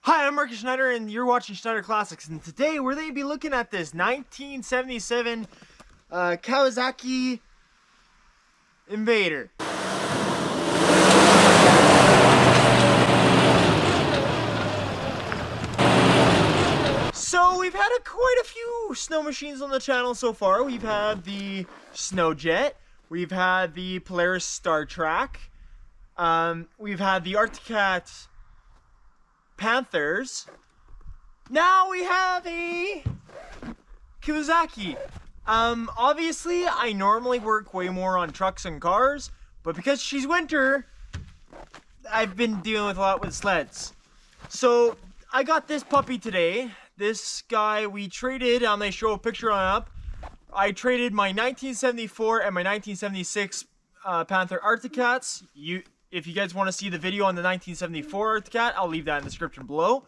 Hi, I'm Marcus Schneider, and you're watching Schneider Classics. And today we're going to be looking at this 1977 Kawasaki Invader. So we've had quite a few snow machines on the channel so far. We've had the Snowjet, we've had the Polaris Star Track, we've had the Arctic Cat Panthers. Now we have a Kawasaki. Obviously I normally work way more on trucks and cars, but because she's winter, I've been dealing with a lot with sleds. So I got this puppy today. This guy we traded, I'm gonna show a picture on up. I traded my 1974 and my 1976 Panther Arctic Cats. If you guys want to see the video on the 1974 Arctic Cat, I'll leave that in the description below.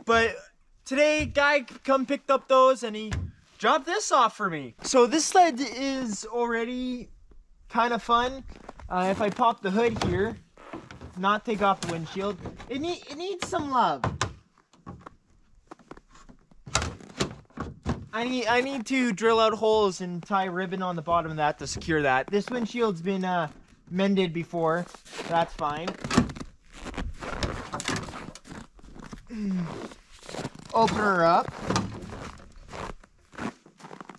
But today, guy come picked up those and he dropped this off for me. So this sled is already kind of fun. If I pop the hood here, not take off the windshield, it needs some love. I need to drill out holes and tie ribbon on the bottom of that to secure that. This windshield's been mended before. That's fine. Open her up.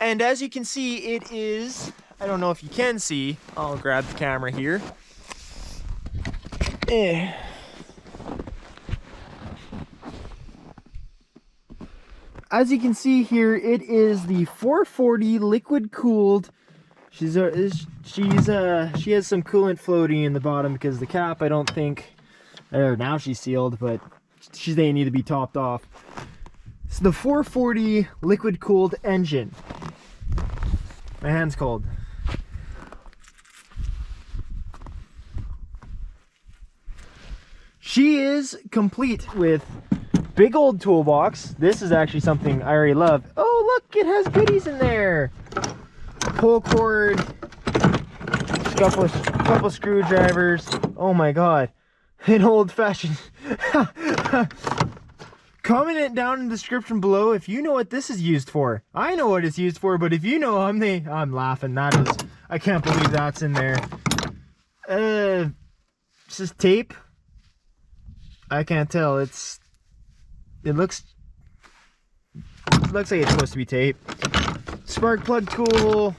And as you can see, it is, I don't know if you can see, I'll grab the camera here. As you can see here, it is the 440 liquid cooled. She has some coolant floating in the bottom because the cap, I don't think, now she's sealed, but they need to be topped off. It's the 440 liquid cooled engine. My hand's cold. She is complete with big old toolbox. This is actually something I already love. Oh look, it has goodies in there. Pull cord, couple screwdrivers. Oh my god, an old-fashioned. Comment it down in the description below if you know what this is used for. I know what it's used for, but if you know, I'm laughing. That is, I can't believe that's in there. It's just tape. I can't tell. It looks like it's supposed to be tape. Spark plug tool.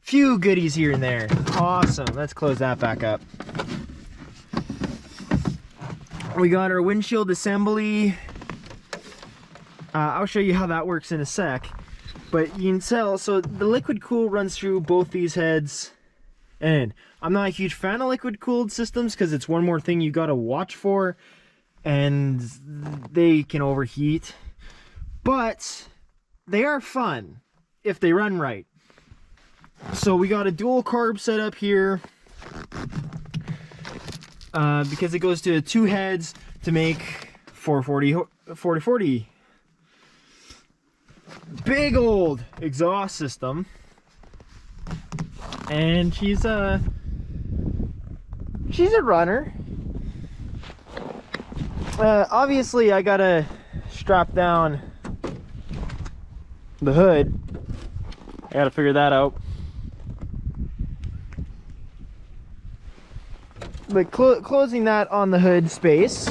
Few goodies here and there. Awesome. Let's close that back up. We got our windshield assembly. I'll show you how that works in a sec. But you can tell, so the liquid cool runs through both these heads. And I'm not a huge fan of liquid cooled systems because it's one more thing you got to watch for. And they can overheat. But they are fun if they run right. So we got a dual carb setup here. Because it goes to 2 heads to make 440. Big old exhaust system. And she's a runner. Obviously I gotta strap down the hood. I gotta figure that out. But closing that on the hood space,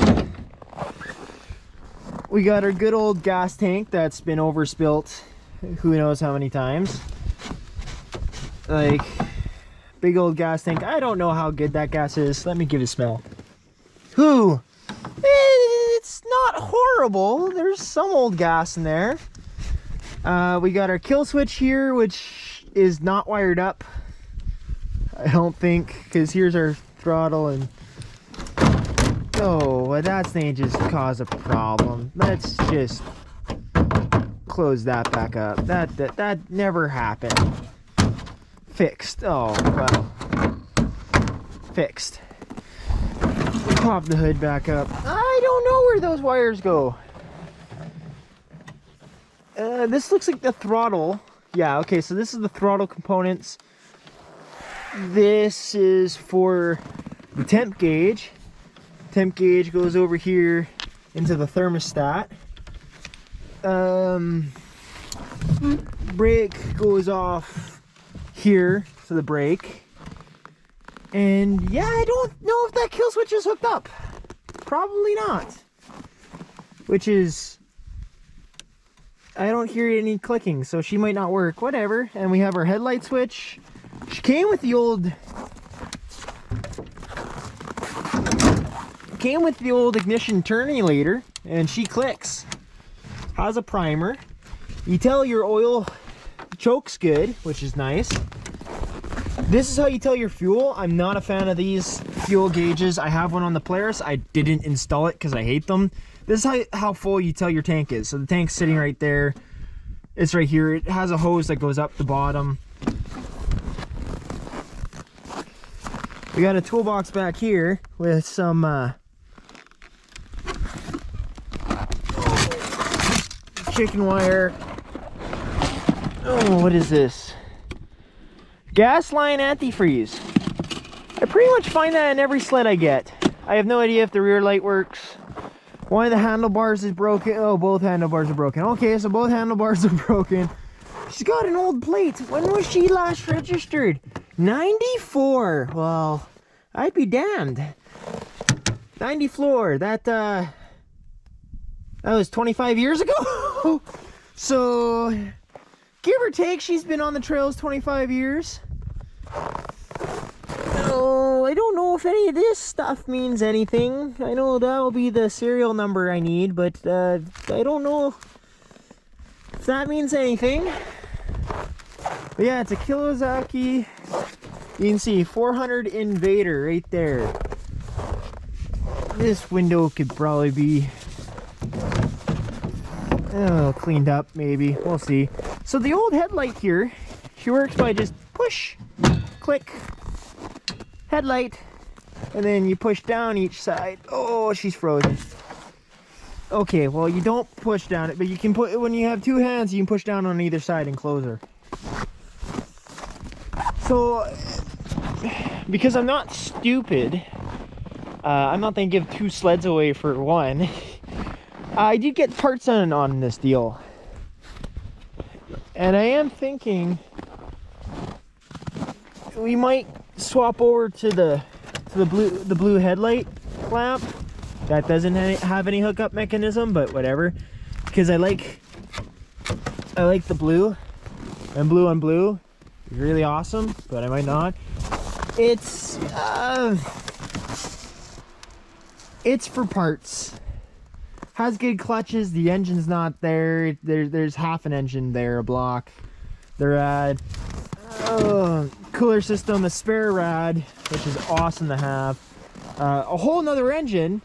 we got our good old gas tank that's been overspilt who knows how many times. Like, big old gas tank. I don't know how good that gas is. Let me give it a smell. Whew. It's not horrible. There's some old gas in there. We got our kill switch here, which is not wired up, I don't think, because here's our throttle and oh, that's gonna just cause a problem. Let's just close that back up. That never happened. Fixed. Oh well, fixed. Pop the hood back up. I don't know where those wires go. This looks like the throttle. Yeah, okay, so this is the throttle components. This is for the temp gauge. Temp gauge goes over here. into the thermostat. Brake goes off here to the brake. And yeah, I don't know if that kill switch is hooked up. Probably not. Which is, I don't hear any clicking, so she might not work. Whatever. And we have our headlight switch. She came with the old ignition terminator, and she clicks. Has a primer. You tell your oil choke's good, which is nice. This is how you tell your fuel. I'm not a fan of these fuel gauges. I have one on the Polaris. I didn't install it because I hate them. This is how full you tell your tank is. So the tank's sitting right there. It's right here. It has a hose that goes up the bottom. We got a toolbox back here with some chicken wire. Oh, what is this? Gas line antifreeze. I pretty much find that in every sled I get. I have no idea if the rear light works. One of the handlebars is broken. Oh, both handlebars are broken. Okay, so both handlebars are broken. She's got an old plate. When was she last registered? 94. Well, I'd be damned. 94. That was 25 years ago. So, give or take, she's been on the trails 25 years. No, I don't know if any of this stuff means anything. I know that'll be the serial number I need, but I don't know if that means anything. But yeah, it's a Kawasaki. You can see 400 Invader right there. This window could probably be cleaned up, maybe. We'll see. So the old headlight here, she works by just push, click, headlight, and then you push down each side. Oh, she's frozen. Okay, well, you don't push down it, but you can put, when you have two hands, you can push down on either side and close her. So, because I'm not stupid, I'm not gonna give two sleds away for one. I did get parts on this deal, and I am thinking we might swap over to the blue headlight lamp that doesn't have any hookup mechanism, but whatever, because I like the blue, and blue on blue is really awesome, but I might not. It's for parts. Has good clutches. The engine's not there. There's half an engine there, a block. The rad. Cooler system, a spare rad, which is awesome to have. A whole nother engine.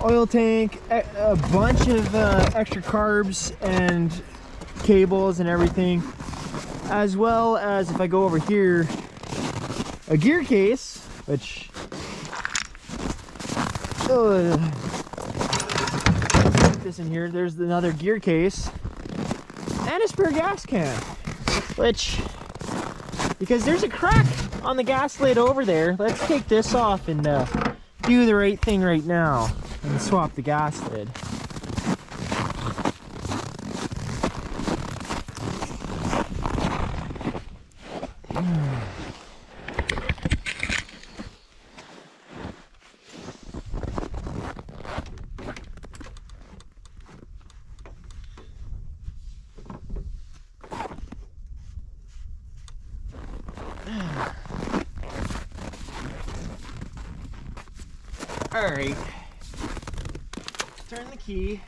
Oil tank, a bunch of extra carbs and cables and everything. As well as, if I go over here, a gear case, which... this in here, there's another gear case and a spare gas can, which, because there's a crack on the gas lid over there, let's take this off and do the right thing right now and swap the gas lid. Alright, turn the key.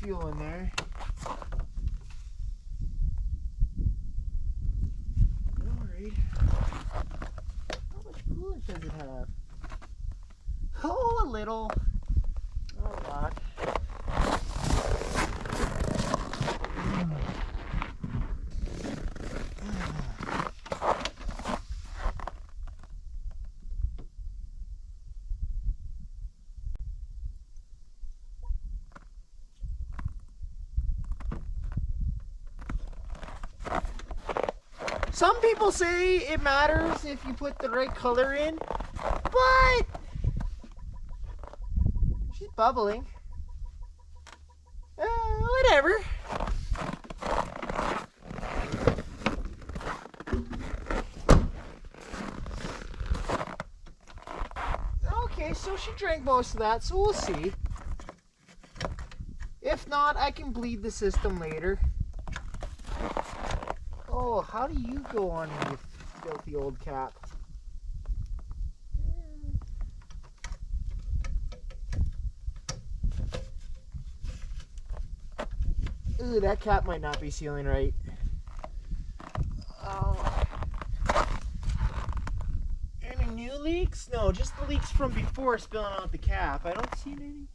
fuel in there. Alright. How much coolant does it have? Oh, a little. Not a lot. Some people say it matters if you put the right color in, but she's bubbling. Whatever. Okay, so she drank most of that, so we'll see. If not, I can bleed the system later. Oh, how do you go on, you filthy old cap? Ooh, that cap might not be sealing right. Oh. Any new leaks? No, just the leaks from before spilling out the cap. I don't see any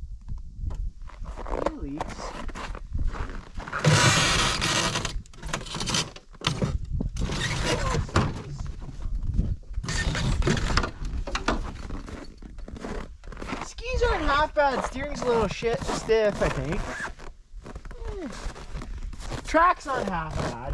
new leaks. Skis aren't half bad. Steering's a little stiff, I think. Track's not half bad.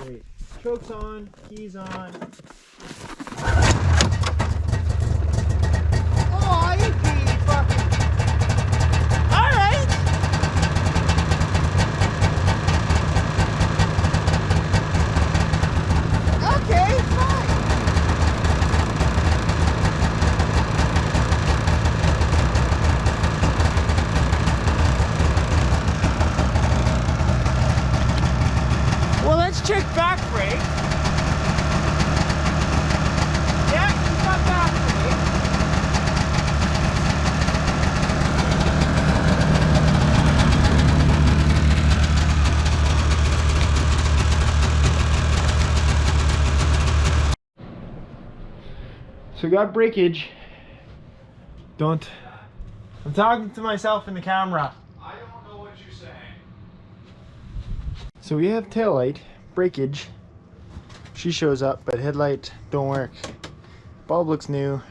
Wait, choke's on, keys on. Check back brake. Yeah, she's got back brake. So we got breakage. I'm talking to myself in the camera. I don't know what you're saying. So we have taillight. Breakage, she shows up, but headlight don't work. Bulb looks new.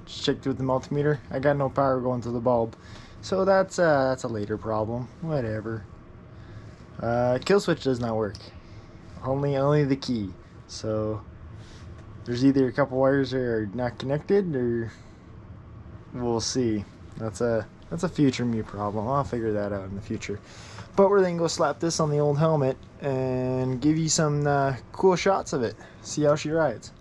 Just checked with the multimeter. I got no power going to the bulb, so that's a later problem. Whatever. Kill switch does not work. Only the key. So there's either a couple wires that are not connected, or we'll see. That's a future me problem. I'll figure that out in the future. But we're then go slap this on the old helmet and give you some cool shots of it. See how she rides.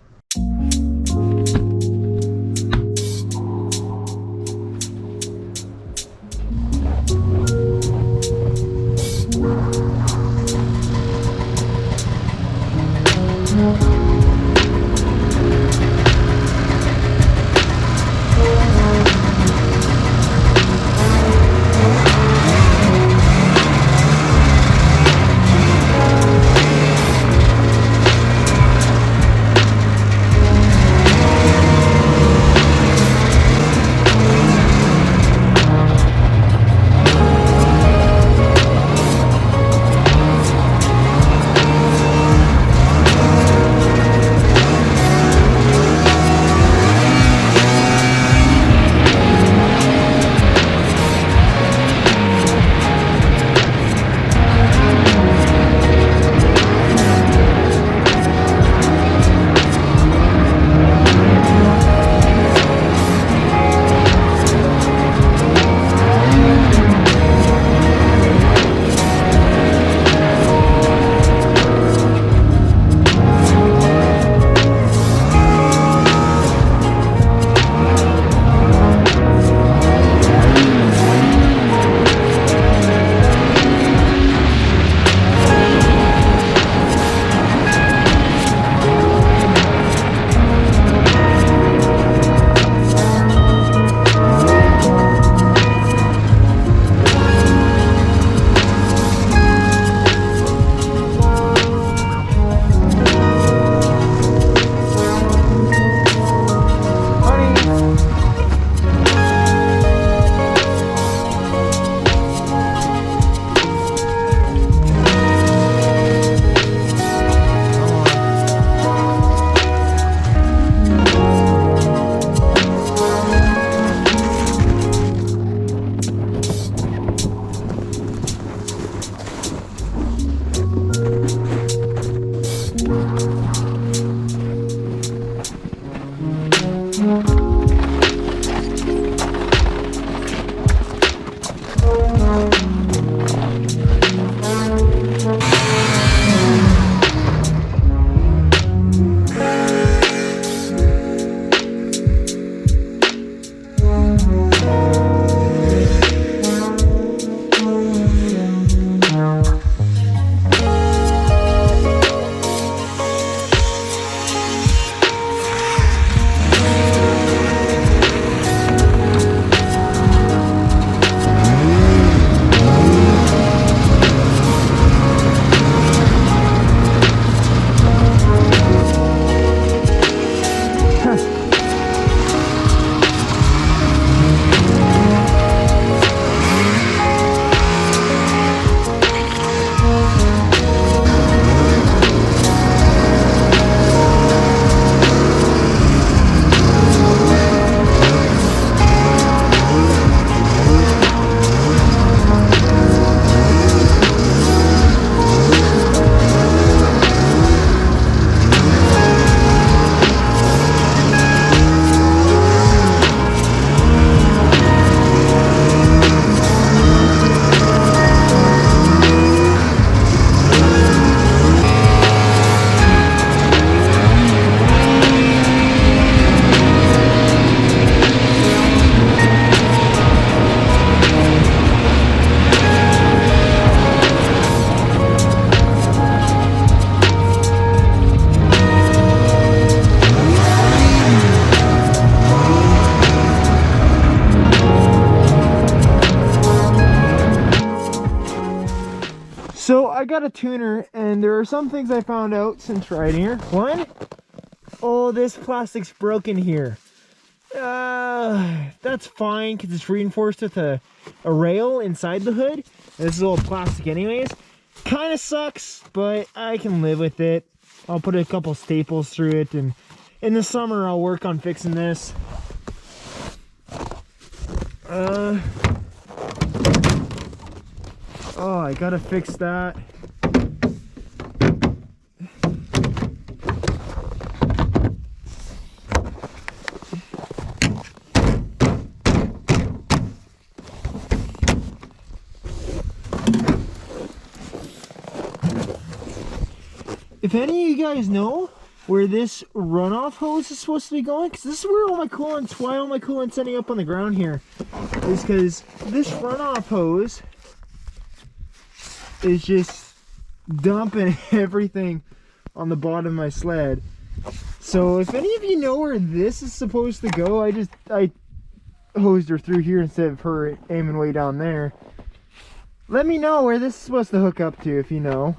So I got a tuner, and there are some things I found out since riding here. One, oh, this plastic's broken here. That's fine because it's reinforced with a rail inside the hood. This is all plastic anyways. Kind of sucks, but I can live with it. I'll put a couple staples through it, and in the summer I'll work on fixing this. Oh, I gotta fix that. If any of you guys know where this runoff hose is supposed to be going, because this is where all my coolant's, why all my coolant's ending up on the ground here, is because this runoff hose is just dumping everything on the bottom of my sled. So if any of you know where this is supposed to go, I hosed her through here instead of her aiming way down there. Let me know where this is supposed to hook up to if you know.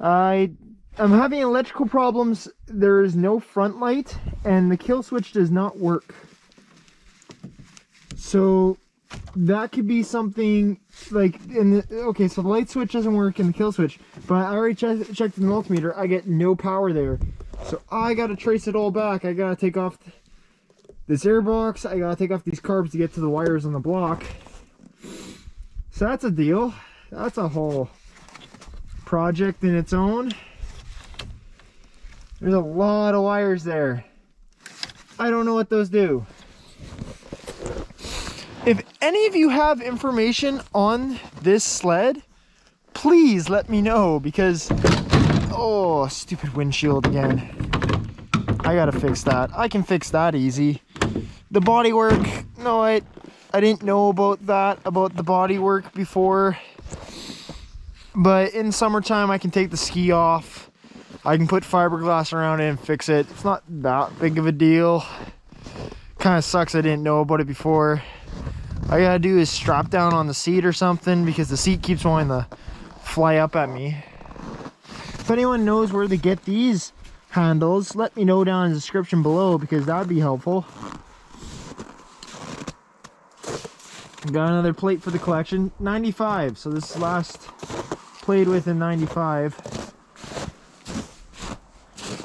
I'm having electrical problems. There is no front light and the kill switch does not work. So that could be something like okay, so the light switch doesn't work in the kill switch, but I already checked the multimeter. I get no power there, so I gotta trace it all back. I gotta take off this air box, I gotta take off these carbs to get to the wires on the block. So that's a deal. That's a whole project in its own. There's a lot of wires there. I don't know what those do. If any of you have information on this sled, please let me know, because, oh, stupid windshield again. I gotta fix that. I can fix that easy. The bodywork, no, I didn't know about that, about the bodywork before. But in summertime, I can take the ski off. I can put fiberglass around it and fix it. It's not that big of a deal. Kind of sucks I didn't know about it before. All I gotta do is strap down on the seat or something, because the seat keeps wanting to fly up at me. If anyone knows where to get these handles, let me know down in the description below, because that'd be helpful. Got another plate for the collection. 95, so this is last played with in 95.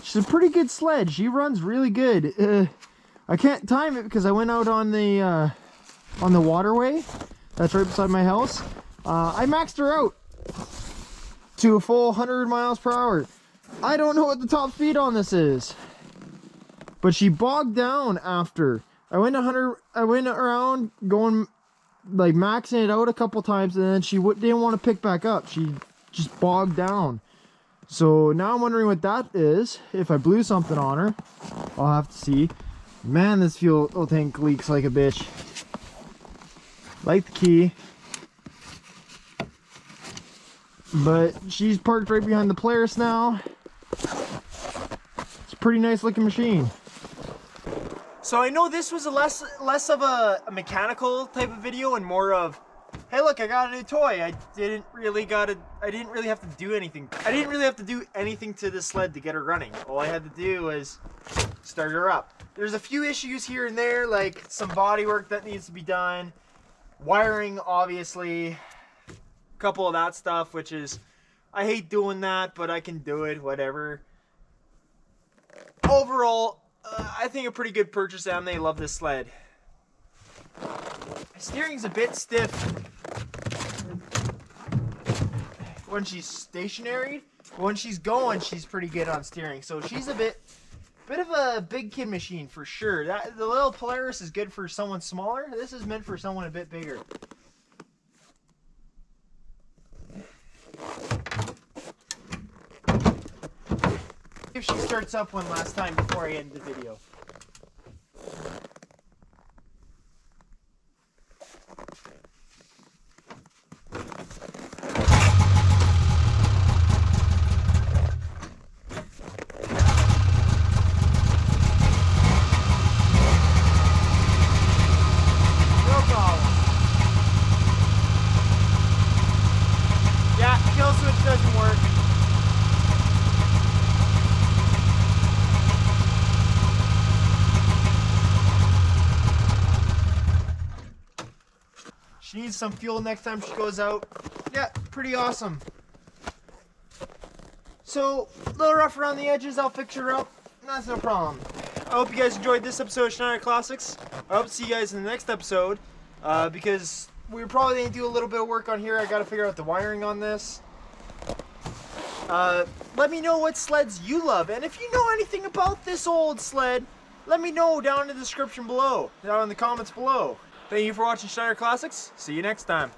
She's a pretty good sled. She runs really good. I can't time it because I went out on the waterway that's right beside my house. I maxed her out to a full 100 miles per hour. I don't know what the top speed on this is. but she bogged down after. I went around going like maxing it out a couple times, and then she didn't want to pick back up. She just bogged down. So now I'm wondering what that is. If I blew something on her, I'll have to see. Man, this fuel tank leaks like a bitch. Like the key. But she's parked right behind the Polaris now. It's a pretty nice looking machine. So I know this was a less of a mechanical type of video and more of, hey look, I got a new toy. I didn't really have to do anything. I didn't really have to do anything to this sled to get her running. All I had to do was start her up. There's a few issues here and there, like some body work that needs to be done. Wiring, obviously. A couple of that stuff, which is, I hate doing that, but I can do it, whatever. Overall, I think a pretty good purchase, and they love this sled. My steering's a bit stiff when she's stationary. When she's going, she's pretty good on steering. So she's a bit of a big kid machine for sure. The little Polaris is good for someone smaller. This is meant for someone a bit bigger. If she starts up one last time before I end the video. No problem. Yeah, kill switch doesn't work. She needs some fuel next time she goes out. Yeah, pretty awesome. So, a little rough around the edges, I'll fix her up. That's no problem. I hope you guys enjoyed this episode of Schneider Classics. I hope to see you guys in the next episode. Because we're probably going to do a little bit of work on here. I got to figure out the wiring on this. Let me know what sleds you love. And if you know anything about this old sled, let me know down in the description below. Down in the comments below. Thank you for watching Schneider Classics. See you next time.